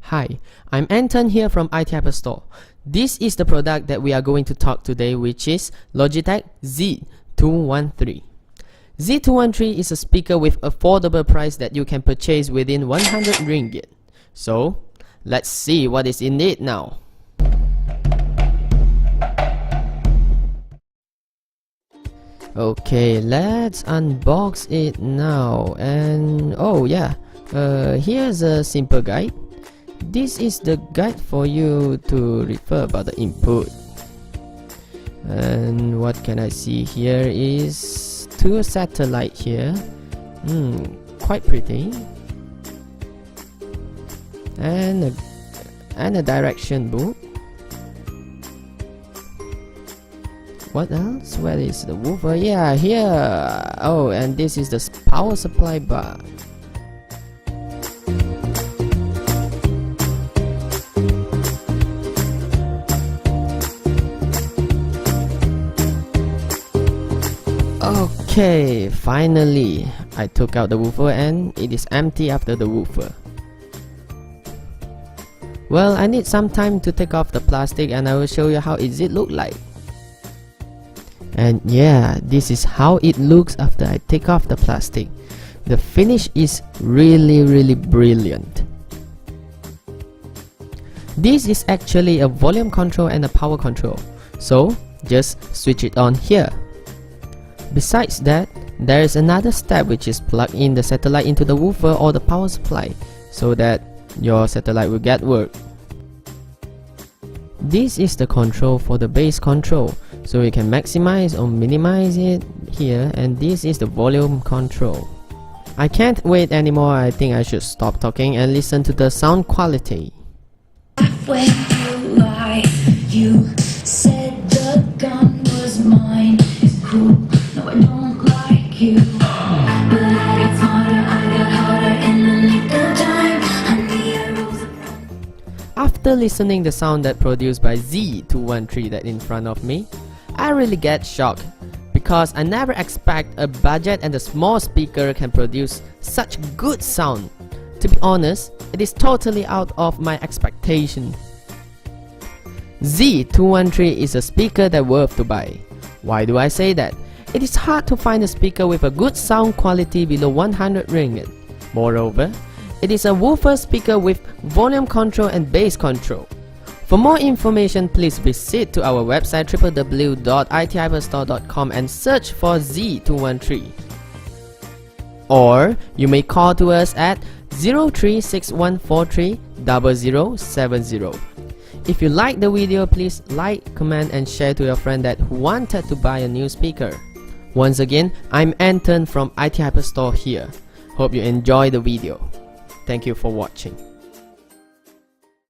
Hi, I'm Anton here from IT Hyper Store. This is the product that we are going to talk today, which is Logitech Z213. Z213 is a speaker with affordable price that you can purchase within 100 ringgit. So, let's see what is in it now. Okay, let's unbox it now. And oh yeah, here's a simple guide. This is the guide for you to refer about the input. And what can I see here is two satellite here. Quite pretty. And a direction book. What else? Where is the woofer? Yeah, here. Oh, and this is the power supply bar. Okay, finally, I took out the woofer and it is empty after the woofer. Well, I need some time to take off the plastic and I will show you how easy it look like. And yeah, this is how it looks after I take off the plastic. The finish is really brilliant. This is actually a volume control and a power control, so just switch it on here. Besides that, there is another step, which is plug in the satellite into the woofer or the power supply so that your satellite will get work. This is the control for the bass control, so you can maximize or minimize it here, and this is the volume control. I can't wait anymore. I think I should stop talking and listen to the sound quality. When you lied, you said the gun was mine. It's cool, no I don't like you, but I get smarter, I got harder in the nick of time. Honey, I rose up. After listening the sound that produced by Z213 that in front of me, I really get shocked because I never expect a budget and a small speaker can produce such good sound. To be honest, it is totally out of my expectation. Z213 is a speaker that worth to buy. Why do I say that? It is hard to find a speaker with a good sound quality below 100 ringgit. Moreover, it is a woofer speaker with volume control and bass control. For more information, please visit to our website www.ithyperstore.com and search for Z213. Or you may call to us at 0361430070. If you like the video, please like, comment and share to your friend that who wanted to buy a new speaker. Once again, I'm Anton from IT Hyper Store here. Hope you enjoy the video. Thank you for watching.